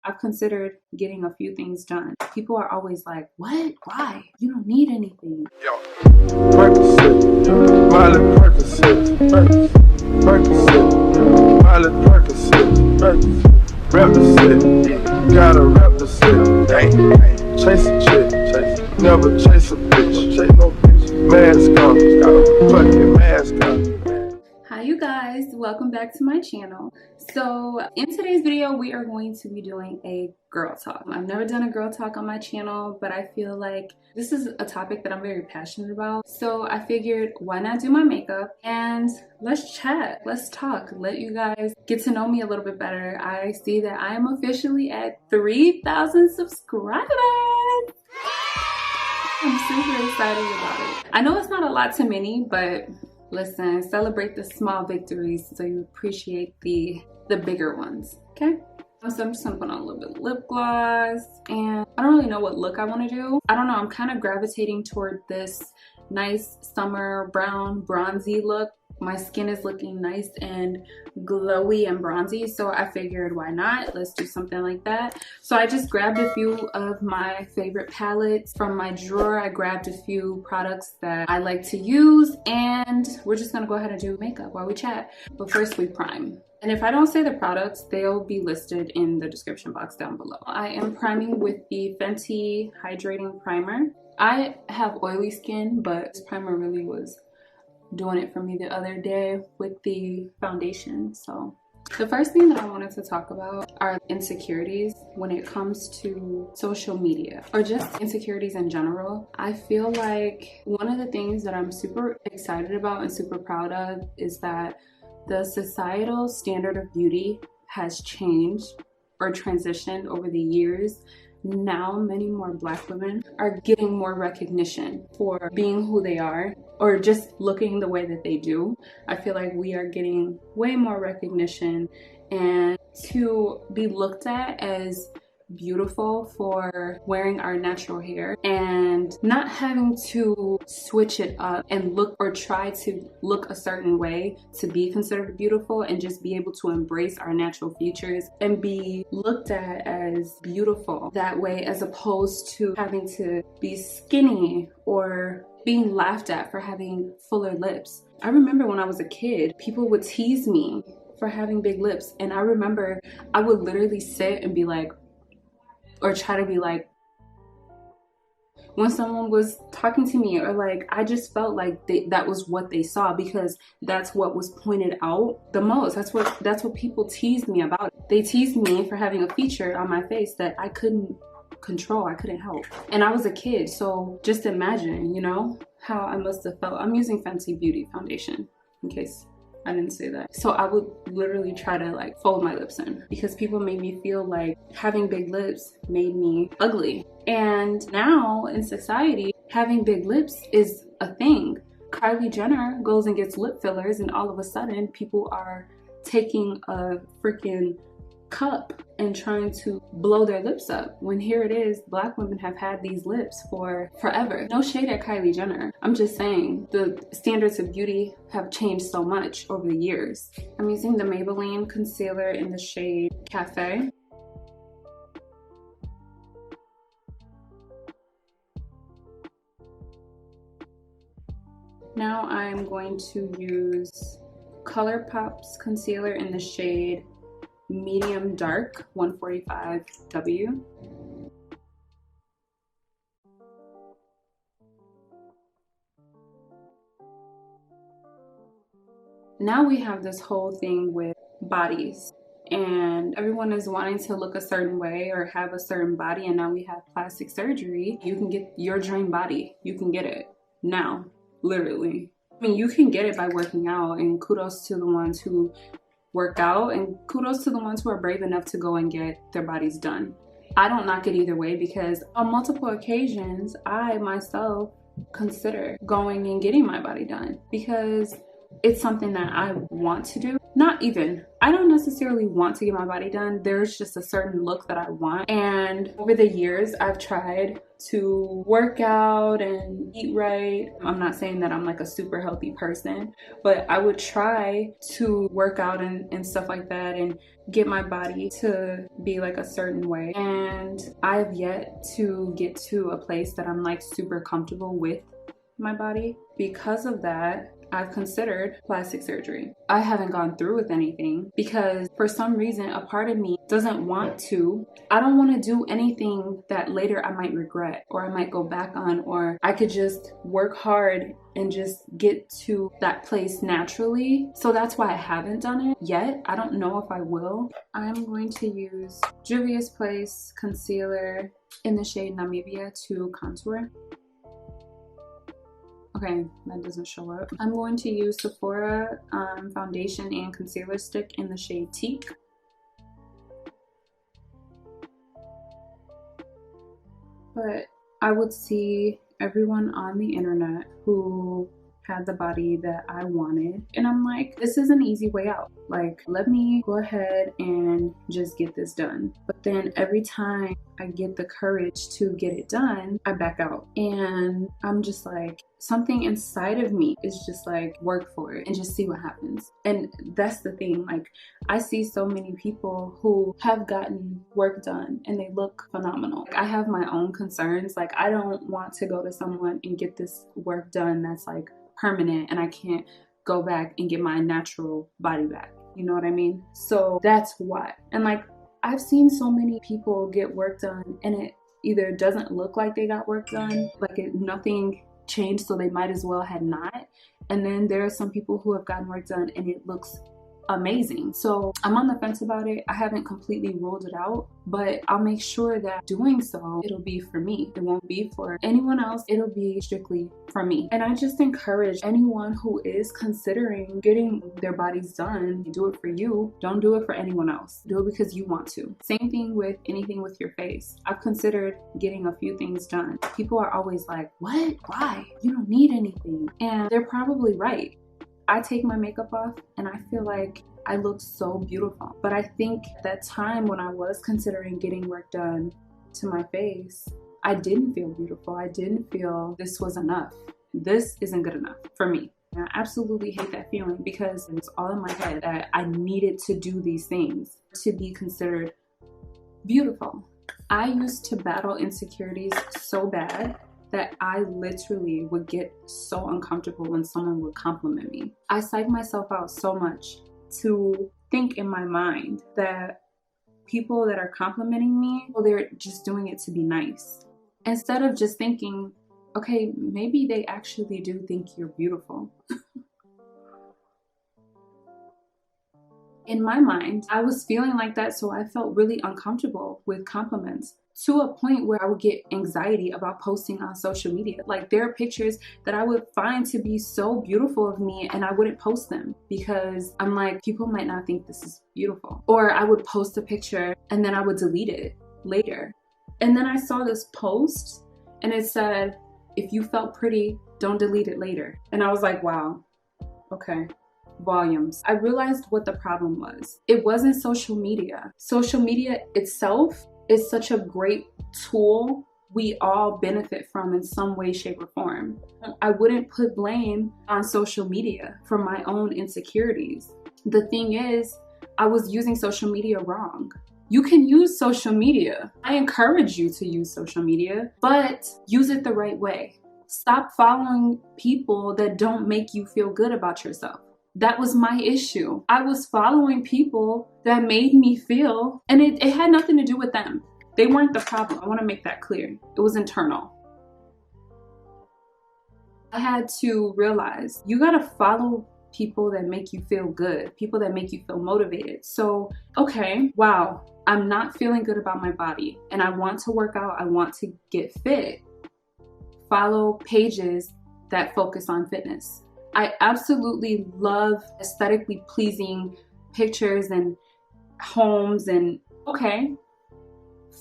I've considered getting a few things done. People are always like, what? Why? You don't need anything. Yo. Percocet, Miley Percocet, Percocet, Miley Percocet, Represent, gotta represent. Chase a chick, never chase a bitch. Chase no bitch. Mask on, got a fucking mask on. Hi you guys, welcome back to my channel. So in today's video we are going to be doing a girl talk. I've never done a girl talk on my channel, but I feel like this is a topic that I'm very passionate about. So I figured, why not do my makeup and let's chat, let's talk, let you guys get to know me a little bit better. I see that I am officially at 3,000 subscribers. I'm super excited about it. I know it's not a lot to many, but listen, celebrate the small victories so you appreciate the bigger ones, okay? So I'm just gonna put on a little bit of lip gloss, and I don't really know what look I want to do. I don't know, I'm kind of gravitating toward this nice summer brown bronzy look. My skin is looking nice and glowy and bronzy, so I figured, why not? Let's do something like that. So I just grabbed a few of my favorite palettes from my drawer. I grabbed a few products that I like to use, and we're just gonna go ahead and do makeup while we chat. But first we prime. And if I don't say the products, they'll be listed in the description box down below. I am priming with the Fenty Hydrating Primer. I have oily skin, but this primer really was doing it for me the other day with the foundation. So the first thing that I wanted to talk about are insecurities when it comes to social media, or just insecurities in general. I feel like one of the things that I'm super excited about and super proud of is that the societal standard of beauty has changed or transitioned over the years. Now many more Black women are getting more recognition for being who they are, or just looking the way that they do. I feel like we are getting way more recognition, and to be looked at as beautiful for wearing our natural hair and not having to switch it up and look or try to look a certain way to be considered beautiful, and just be able to embrace our natural features and be looked at as beautiful that way, as opposed to having to be skinny or being laughed at for having fuller lips. I remember when I was a kid, people would tease me for having big lips, and I remember I would literally sit and be like, or try to be like, when someone was talking to me, or like, I just felt like that was what they saw, because that's what was pointed out the most. That's what people teased me about. They teased me for having a feature on my face that I couldn't control, I couldn't help. And I was a kid, so just imagine, you know, how I must have felt. I'm using Fenty Beauty foundation, in case I didn't say that. So I would literally try to like fold my lips in, because people made me feel like having big lips made me ugly. And now in society, having big lips is a thing. Kylie Jenner goes and gets lip fillers, and all of a sudden people are taking a freaking cup and trying to blow their lips up, when here it is, Black women have had these lips for forever. No shade at Kylie Jenner, I'm just saying the standards of beauty have changed so much over the years. I'm using the Maybelline concealer in the shade Cafe. Now I'm going to use ColourPop's concealer in the shade Medium Dark 145W. Now we have this whole thing with bodies, and everyone is wanting to look a certain way or have a certain body, and now we have plastic surgery. You can get your dream body. You can get it now, literally. I mean, you can get it by working out, and kudos to the ones who work out, and kudos to the ones who are brave enough to go and get their bodies done. I don't knock it either way, because on multiple occasions I myself consider going and getting my body done, because it's something that I want to do. not even. I don't necessarily want to get my body done. There's just a certain look that I want. And over the years, I've tried to work out and eat right. I'm not saying that I'm like a super healthy person, but I would try to work out and stuff like that and get my body to be like a certain way. And I've yet to get to a place that I'm like super comfortable with my body. Because of that, I've considered plastic surgery. I haven't gone through with anything because for some reason a part of me doesn't want to. I don't want to do anything that later I might regret or I might go back on, or I could just work hard and just get to that place naturally. So that's why I haven't done it yet. I don't know if I will. I'm going to use Juvia's Place concealer in the shade Namibia to contour. Okay, that doesn't show up. I'm going to use Sephora foundation and concealer stick in the shade Teak. But I would see everyone on the internet who had the body that I wanted, and I'm like, this is an easy way out. Like, let me go ahead and just get this done. But then every time I get the courage to get it done, I back out. And I'm just like, something inside of me is just like, work for it and just see what happens. And that's the thing. Like, I see so many people who have gotten work done and they look phenomenal. Like, I have my own concerns. Like, I don't want to go to someone and get this work done that's like permanent and I can't go back and get my natural body back. You know what I mean? So that's why. And like, I've seen so many people get work done and it either doesn't look like they got work done, like nothing changed, so they might as well had not. And then there are some people who have gotten work done and it looks amazing. So I'm on the fence about it. I haven't completely ruled it out, but I'll make sure that doing so, it'll be for me. It won't be for anyone else. It'll be strictly for me. And I just encourage anyone who is considering getting their bodies done, do it for you. Don't do it for anyone else. Do it because you want to. Same thing with anything with your face. I've considered getting a few things done. People are always like, what? Why? You don't need anything. And they're probably right. I take my makeup off and I feel like I look so beautiful. But I think that time when I was considering getting work done to my face, I didn't feel beautiful. I didn't feel this was enough. This isn't good enough for me. And I absolutely hate that feeling because it's all in my head that I needed to do these things to be considered beautiful. I used to battle insecurities so bad that I literally would get so uncomfortable when someone would compliment me. I psych myself out so much to think in my mind that people that are complimenting me, well, they're just doing it to be nice. Instead of just thinking, okay, maybe they actually do think you're beautiful. In my mind, I was feeling like that, so I felt really uncomfortable with compliments, to a point where I would get anxiety about posting on social media. Like, there are pictures that I would find to be so beautiful of me and I wouldn't post them because I'm like, people might not think this is beautiful. Or I would post a picture and then I would delete it later. And then I saw this post and it said, if you felt pretty, don't delete it later. And I was like, wow, okay. Volumes. I realized what the problem was. It wasn't social media. Social media itself is such a great tool we all benefit from in some way, shape, or form. I wouldn't put blame on social media for my own insecurities. The thing is, I was using social media wrong. You can use social media. I encourage you to use social media, but use it the right way. Stop following people that don't make you feel good about yourself. That was my issue. I was following people that made me feel, and it had nothing to do with them. They weren't the problem. I want to make that clear. It was internal. I had to realize you got to follow people that make you feel good, people that make you feel motivated. So, okay, wow, I'm not feeling good about my body and I want to work out, I want to get fit. Follow pages that focus on fitness. I absolutely love aesthetically pleasing pictures and homes, and okay,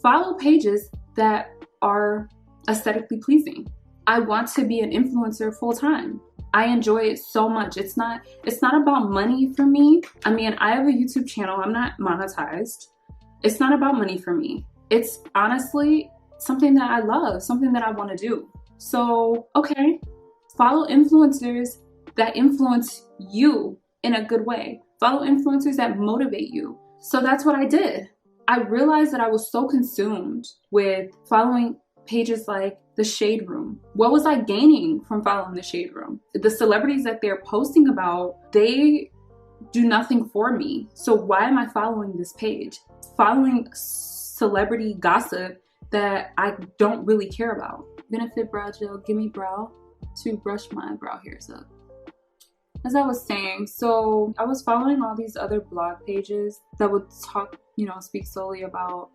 follow pages that are aesthetically pleasing. I want to be an influencer full time. I enjoy it so much. It's not about money for me. I mean, I have a YouTube channel. I'm not monetized. It's not about money for me. It's honestly something that I love, something that I want to do. So, okay, follow influencers that influence you in a good way. Follow influencers that motivate you. So that's what I did. I realized that I was so consumed with following pages like The Shade Room. What was I gaining from following The Shade Room? The celebrities that they're posting about, they do nothing for me. So why am I following this page? Following celebrity gossip that I don't really care about. Benefit Brow Gel, Gimme Brow to brush my brow hairs up. As I was saying, so I was following all these other blog pages that would talk, you know, speak solely about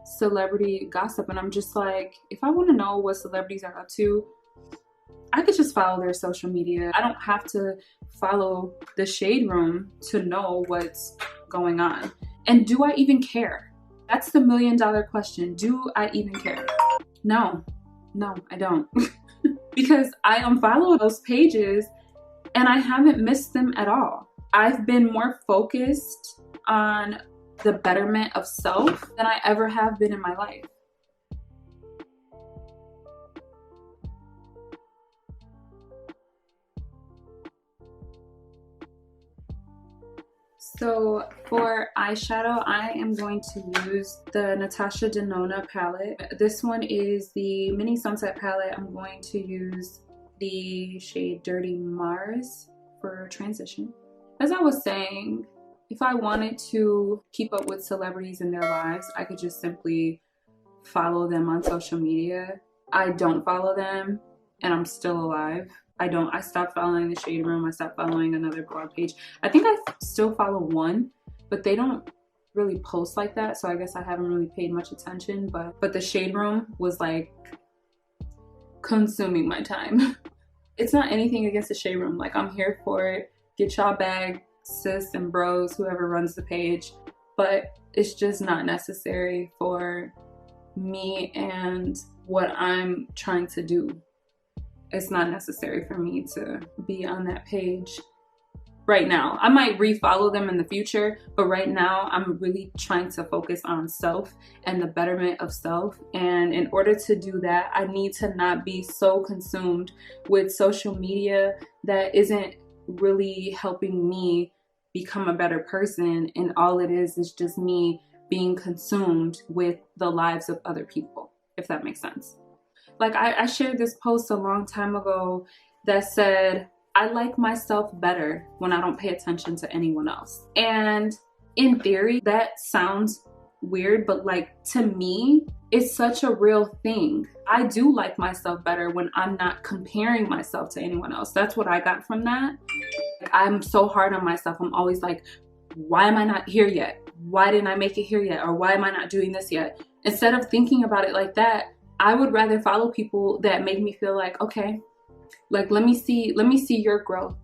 celebrity gossip, and I'm just like, if I want to know what celebrities are up to, I could just follow their social media. I don't have to follow The Shade Room to know what's going on. And do I even care? That's the $1 million question. Do I even care? No, I don't. Because I unfollow those pages and I haven't missed them at all. I've been more focused on the betterment of self than I ever have been in my life. So for eyeshadow, I am going to use the Natasha Denona palette. This one is the Mini Sunset palette. I'm going to use the shade Dirty Mars for transition. As I was saying, if I wanted to keep up with celebrities in their lives, I could just simply follow them on social media. I don't follow them and I'm still alive. I stopped following The Shade Room. I stopped following another blog page. I think I still follow one, but they don't really post like that. So I guess I haven't really paid much attention, but The Shade Room was like consuming my time. It's not anything against The Shade Room. Like, I'm here for it. Get y'all bag, sis and bros, whoever runs the page. But it's just not necessary for me and what I'm trying to do. It's not necessary for me to be on that page right now. I might refollow them in the future, but right now I'm really trying to focus on self and the betterment of self. And in order to do that, I need to not be so consumed with social media that isn't really helping me become a better person. And all it is just me being consumed with the lives of other people, if that makes sense. Like, I shared this post a long time ago that said, I like myself better when I don't pay attention to anyone else. And in theory, that sounds weird, but like, to me, it's such a real thing. I do like myself better when I'm not comparing myself to anyone else. That's what I got from that. Like, I'm so hard on myself. I'm always like, why am I not here yet? Why didn't I make it here yet? Or why am I not doing this yet? Instead of thinking about it like that, I would rather follow people that make me feel like, okay, like, let me see your growth.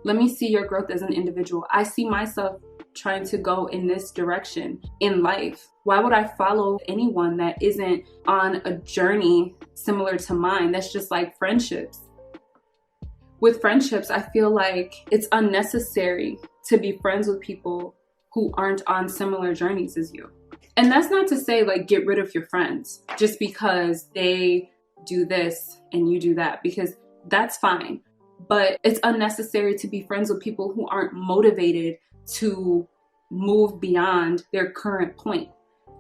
Let me see your growth as an individual. I see myself trying to go in this direction in life. Why would I follow anyone that isn't on a journey similar to mine? That's just like friendships. With friendships, I feel like it's unnecessary to be friends with people who aren't on similar journeys as you. And that's not to say, like, get rid of your friends just because they do this and you do that, because that's fine. But it's unnecessary to be friends with people who aren't motivated to move beyond their current point.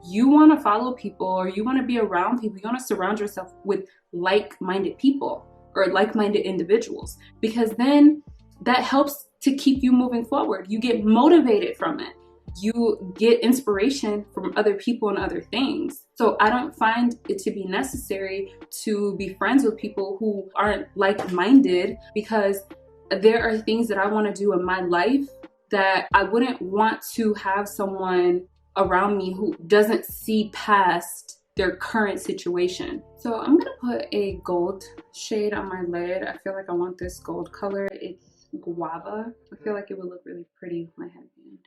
You want to follow people, or you want to be around people, you want to surround yourself with like-minded people or like-minded individuals, because then that helps to keep you moving forward. You get motivated from it. You get inspiration from other people and other things. So I don't find it to be necessary to be friends with people who aren't like-minded, because there are things that I want to do in my life that I wouldn't want to have someone around me who doesn't see past their current situation. So I'm gonna put a gold shade on my lid. I feel like I want this gold color. It's guava. I feel like it would look really pretty with my headband.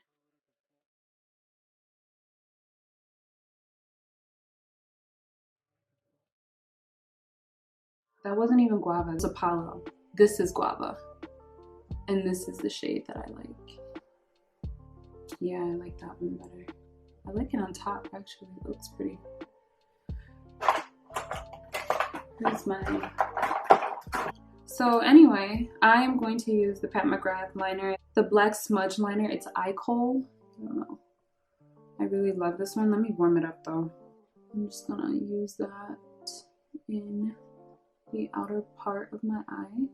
That wasn't even guava, it was Apollo. This is guava. And this is the shade that I like. Yeah, I like that one better. I like it on top, actually. It looks pretty. Here's mine. So anyway, I am going to use the Pat McGrath liner, the black smudge liner. It's eye coal. I don't know. I really love this one. Let me warm it up though. I'm just gonna use that in the outer part of my eye.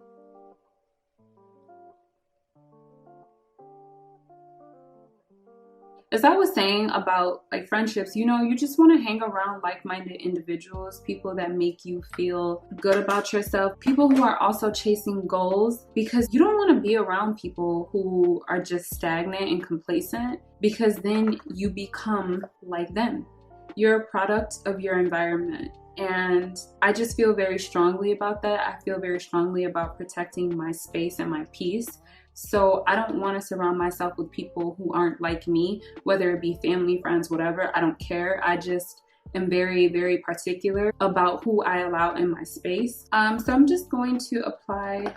As I was saying about like friendships, you know, you just want to hang around like-minded individuals, people that make you feel good about yourself, people who are also chasing goals, because you don't want to be around people who are just stagnant and complacent, because then you become like them. You're a product of your environment. And I just feel very strongly about that. I feel very strongly about protecting my space and my peace. So I don't want to surround myself with people who aren't like me, whether it be family, friends, whatever. I don't care. I just am very, very particular about who I allow in my space. So I'm just going to apply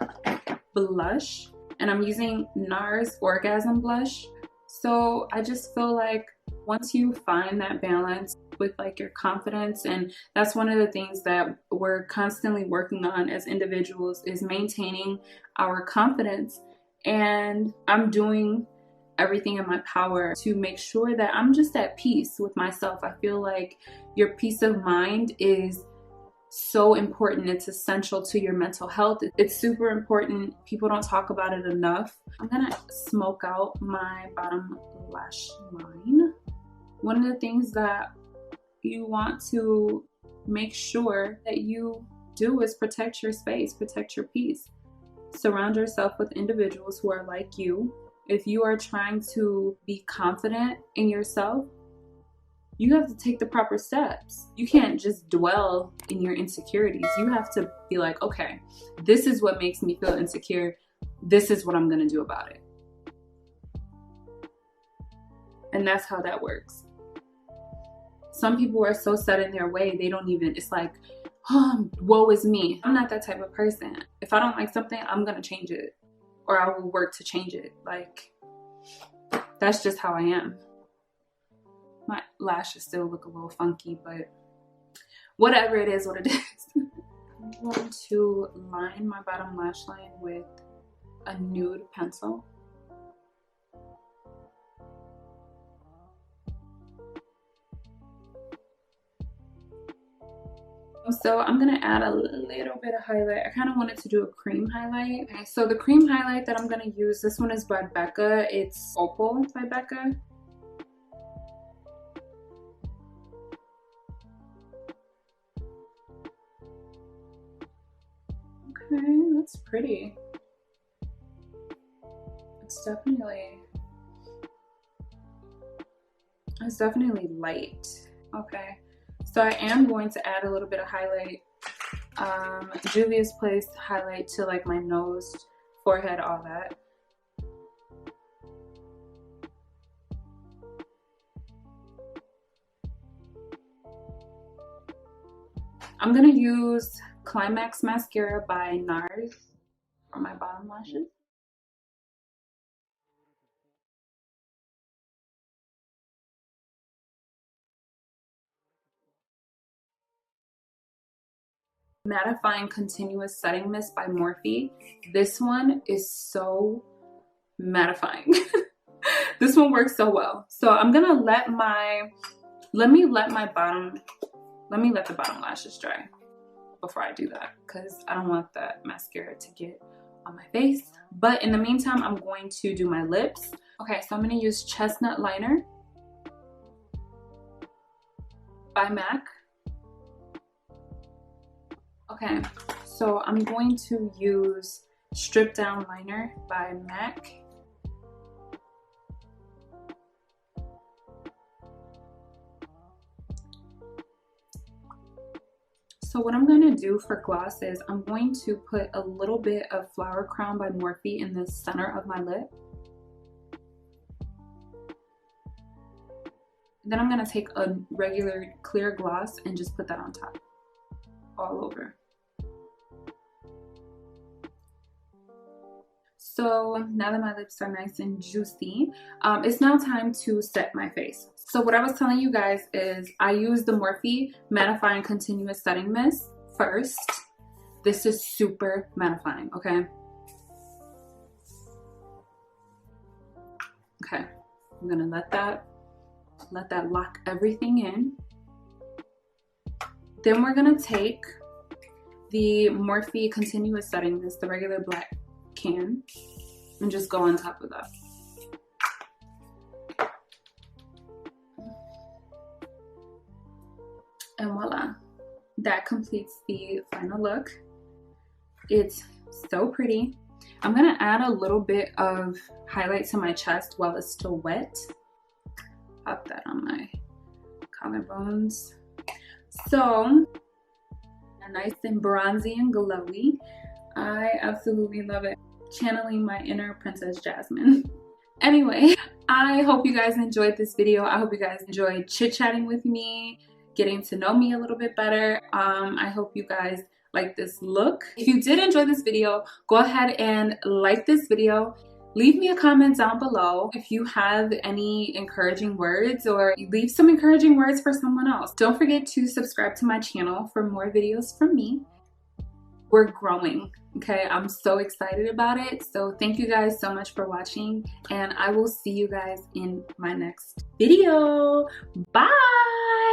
blush, and I'm using Nars Orgasm blush. So I just feel like once you find that balance with like your confidence, and that's one of the things that we're constantly working on as individuals, is maintaining our confidence. And I'm doing everything in my power to make sure that I'm just at peace with myself. I feel like your peace of mind is so important. It's essential to your mental health. It's super important. People don't talk about it enough. I'm gonna smoke out my bottom lash line. One of the things that you want to make sure that you do is protect your space, protect your peace. Surround yourself with individuals who are like you. If you are trying to be confident in yourself, you have to take the proper steps. You can't just dwell in your insecurities. You have to be like, okay, this is what makes me feel insecure. This is what I'm gonna do about it. And that's how that works. Some people are so set in their way, they don't even, it's like, oh, woe is me. I'm not that type of person. If I don't like something, I'm gonna change it, or I will work to change it. Like, that's just how I am. My lashes still look a little funky, but whatever, it is what it is. I'm going to line my bottom lash line with a nude pencil. So I'm gonna add a little bit of highlight. I kind of wanted to do a cream highlight. Okay, so the cream highlight that I'm gonna use, this one is by Becca. It's Opal by Becca. Okay, that's pretty. It's definitely light. Okay. So I am going to add a little bit of highlight, Juvia's Place highlight to like my nose, forehead, all that. I'm gonna use Climax mascara by Nars for my bottom lashes. Mattifying Continuous Setting Mist by Morphe. This one is so mattifying. This one works so well. So I'm gonna let the bottom lashes dry before I do that, because I don't want that mascara to get on my face. But in the meantime, I'm going to do my lips. Okay, so I'm gonna use Chestnut Liner by MAC. Okay, so I'm going to use Strip Down Liner by MAC. So what I'm going to do for gloss is I'm going to put a little bit of Flower Crown by Morphe in the center of my lip. Then I'm going to take a regular clear gloss and just put that on top, all over. So now that my lips are nice and juicy, it's now time to set my face. So what I was telling you guys is I use the Morphe Mattifying Continuous Setting Mist first. This is super mattifying, okay? Okay, I'm gonna let that lock everything in. Then we're gonna take the Morphe Continuous Setting Mist, the regular black can, and just go on top of that. And voila, that completes the final look. It's so pretty. I'm gonna add a little bit of highlight to my chest while it's still wet. Pop that on my collarbones. So, nice and bronzy and glowy. I absolutely love it. Channeling my inner Princess Jasmine. Anyway, I hope you guys enjoyed this video. I hope you guys enjoyed chit-chatting with me, getting to know me a little bit better. I hope you guys like this look. If you did enjoy this video, go ahead and like this video. Leave me a comment down below if you have any encouraging words, or leave some encouraging words for someone else. Don't forget to subscribe to my channel for more videos from me. We're growing, okay? I'm so excited about it. So thank you guys so much for watching, and I will see you guys in my next video. Bye!